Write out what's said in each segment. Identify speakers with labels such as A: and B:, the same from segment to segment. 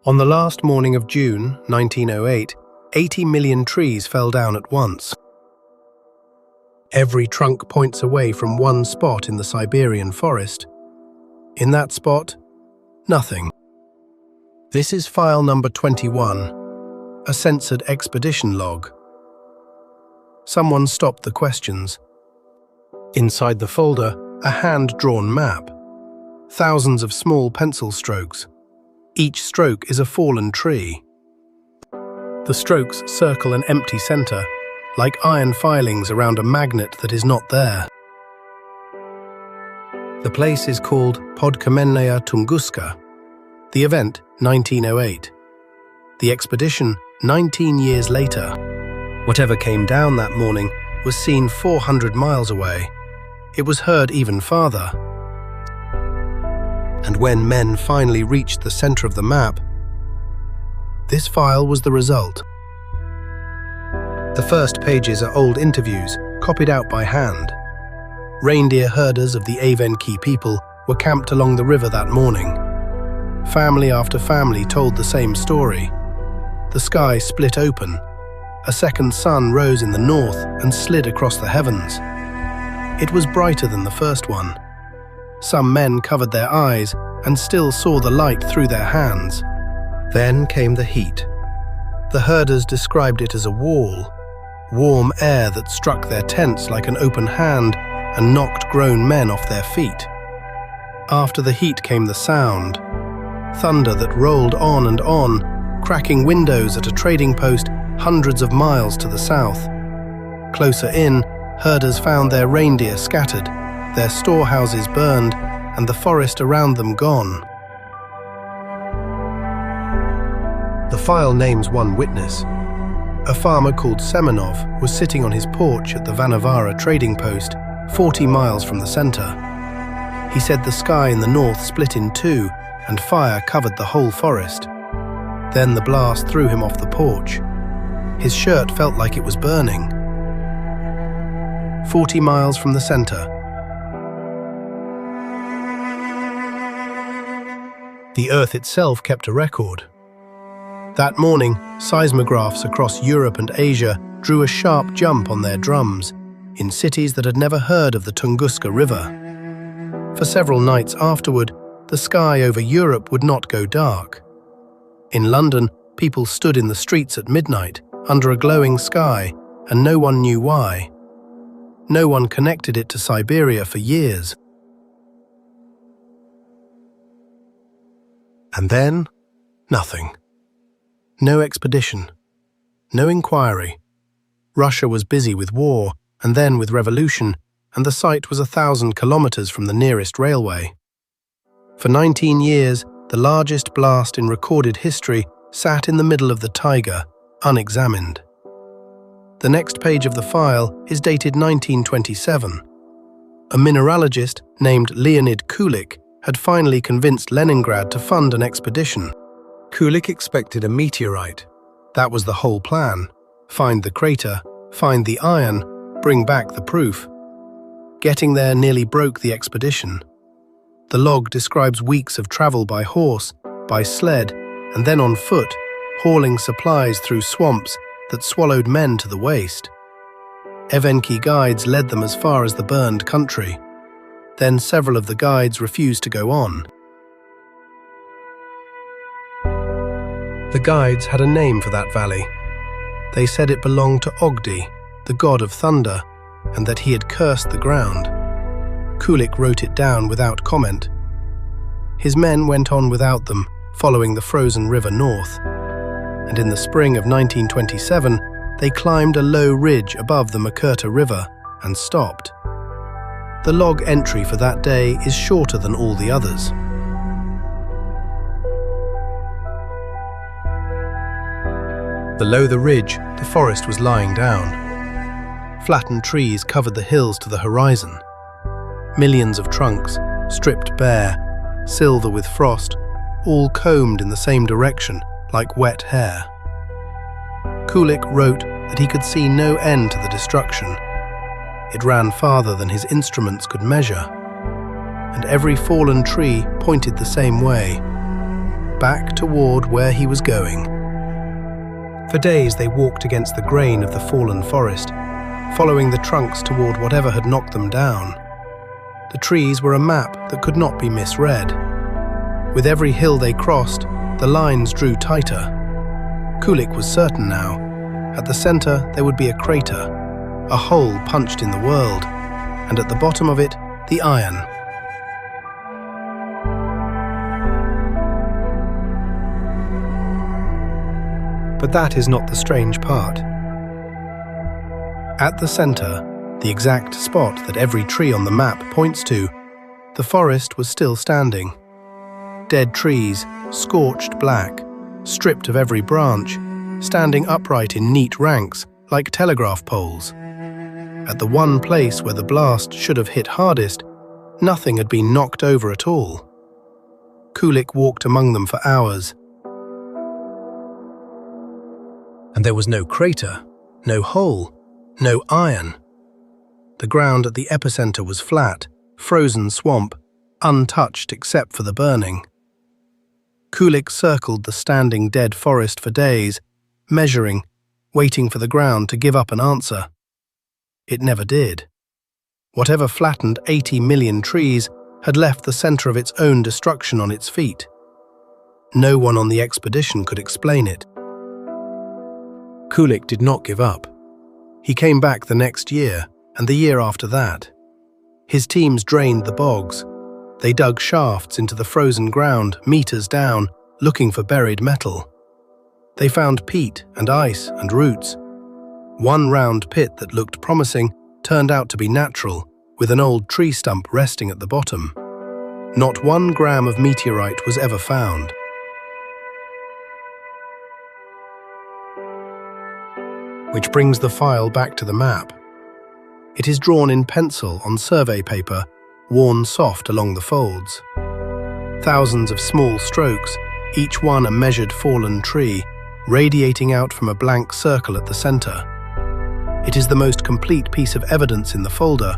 A: On the last morning of June 1908, 80 million trees fell down at once. Every trunk points away from one spot in the Siberian forest. In that spot, nothing. This is file number 21, a censored expedition log. Someone stopped the questions. Inside the folder, a hand-drawn map. Thousands of small pencil strokes. Each stroke is a fallen tree. The strokes circle an empty center, like iron filings around a magnet that is not there. The place is called Podkamenная Tunguska. The event, 1908. The expedition, 19 years later. Whatever came down that morning was seen 400 miles away. It was heard even farther. And when men finally reached the center of the map, this file was the result. The first pages are old interviews, copied out by hand. Reindeer herders of the Evenki people were camped along the river that morning. Family after family told the same story. The sky split open. A second sun rose in the north and slid across the heavens. It was brighter than the first one. Some men covered their eyes and still saw the light through their hands. Then came the heat. The herders described it as a wall, warm air that struck their tents like an open hand and knocked grown men off their feet. After the heat came the sound, thunder that rolled on and on, cracking windows at a trading post hundreds of miles to the south. Closer in, herders found their reindeer scattered, their storehouses burned, and the forest around them gone. The file names one witness. A farmer called Semenov was sitting on his porch at the Vanavara trading post, 40 miles from the center. He said the sky in the north split in two and fire covered the whole forest. Then the blast threw him off the porch. His shirt felt like it was burning. 40 miles from the center. The Earth itself kept a record. That morning, seismographs across Europe and Asia drew a sharp jump on their drums in cities that had never heard of the Tunguska River. For several nights afterward, the sky over Europe would not go dark. In London, people stood in the streets at midnight, under a glowing sky, and no one knew why. No one connected it to Siberia for years. And then, nothing. No expedition. No inquiry. Russia was busy with war, and then with revolution, and the site was 1,000 kilometers from the nearest railway. For 19 years, the largest blast in recorded history sat in the middle of the taiga, unexamined. The next page of the file is dated 1927. A mineralogist named Leonid Kulik had finally convinced Leningrad to fund an expedition. Kulik expected a meteorite. That was the whole plan. Find the crater, find the iron, bring back the proof. Getting there nearly broke the expedition. The log describes weeks of travel by horse, by sled, and then on foot, hauling supplies through swamps that swallowed men to the waist. Evenki guides led them as far as the burned country. Then several of the guides refused to go on. The guides had a name for that valley. They said it belonged to Ogdi, the god of thunder, and that he had cursed the ground. Kulik wrote it down without comment. His men went on without them, following the frozen river north. And in the spring of 1927, they climbed a low ridge above the Makurta River and stopped. The log entry for that day is shorter than all the others. Below the ridge, the forest was lying down. Flattened trees covered the hills to the horizon. Millions of trunks, stripped bare, silver with frost, all combed in the same direction, like wet hair. Kulik wrote that he could see no end to the destruction. It ran farther than his instruments could measure, and every fallen tree pointed the same way, back toward where he was going. For days they walked against the grain of the fallen forest, following the trunks toward whatever had knocked them down. The trees were a map that could not be misread. With every hill they crossed, the lines drew tighter. Kulik was certain now. At the center there would be a crater, a hole punched in the world, and at the bottom of it, the iron. But that is not the strange part. At the center, the exact spot that every tree on the map points to, the forest was still standing. Dead trees, scorched black, stripped of every branch, standing upright in neat ranks like telegraph poles. At the one place where the blast should have hit hardest, nothing had been knocked over at all. Kulik walked among them for hours. And there was no crater, no hole, no iron. The ground at the epicenter was flat, frozen swamp, untouched except for the burning. Kulik circled the standing dead forest for days, measuring, waiting for the ground to give up an answer. It never did. Whatever flattened 80 million trees had left the center of its own destruction on its feet. No one on the expedition could explain it. Kulik did not give up. He came back the next year, and the year after that. His teams drained the bogs. They dug shafts into the frozen ground, meters down, looking for buried metal. They found peat and ice and roots. One round pit that looked promising turned out to be natural, with an old tree stump resting at the bottom. Not 1 gram of meteorite was ever found. Which brings the file back to the map. It is drawn in pencil on survey paper, worn soft along the folds. Thousands of small strokes, each one a measured fallen tree, radiating out from a blank circle at the center. It is the most complete piece of evidence in the folder,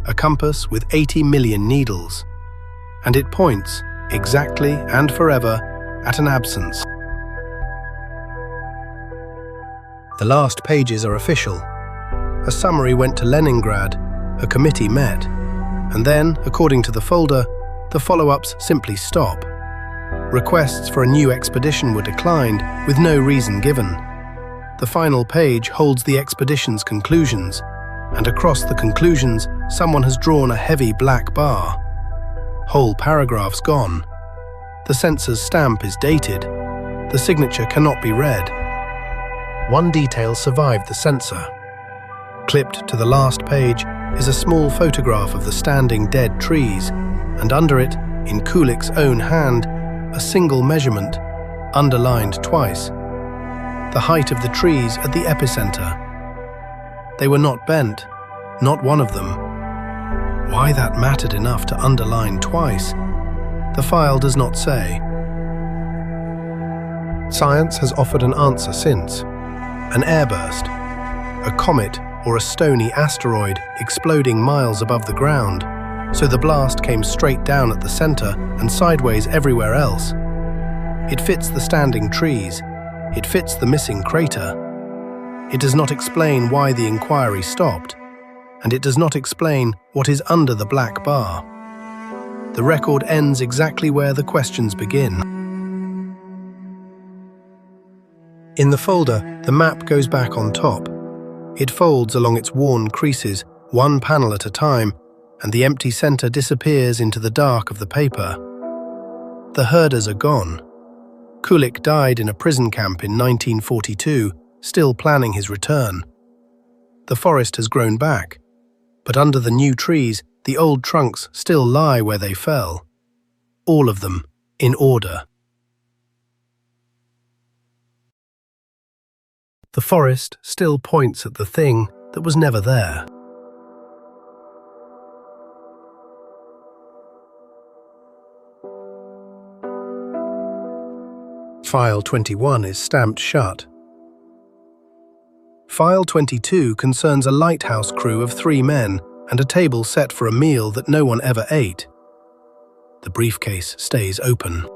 A: a compass with 80 million needles, and it points, exactly and forever, at an absence. The last pages are official. A summary went to Leningrad, a committee met, and then, according to the folder, the follow-ups simply stop. Requests for a new expedition were declined, with no reason given. The final page holds the expedition's conclusions, and across the conclusions, someone has drawn a heavy black bar. Whole paragraphs gone. The censor's stamp is dated. The signature cannot be read. One detail survived the censor. Clipped to the last page is a small photograph of the standing dead trees, and under it, in Kulik's own hand, a single measurement, underlined twice. The height of the trees at the epicenter. They were not bent, not one of them. Why that mattered enough to underline twice, the file does not say. Science has offered an answer since. An airburst, a comet or a stony asteroid exploding miles above the ground, so the blast came straight down at the center and sideways everywhere else. It fits the standing trees. It fits the missing crater. It does not explain why the inquiry stopped, and it does not explain what is under the black bar. The record ends exactly where the questions begin. In the folder, the map goes back on top. It folds along its worn creases, one panel at a time, and the empty center disappears into the dark of the paper. The herders are gone. Kulik died in a prison camp in 1942, still planning his return. The forest has grown back, but under the new trees, the old trunks still lie where they fell. All of them, in order. The forest still points at the thing that was never there. File 21 is stamped shut. File 22 concerns a lighthouse crew of 3 men and a table set for a meal that no one ever ate. The briefcase stays open.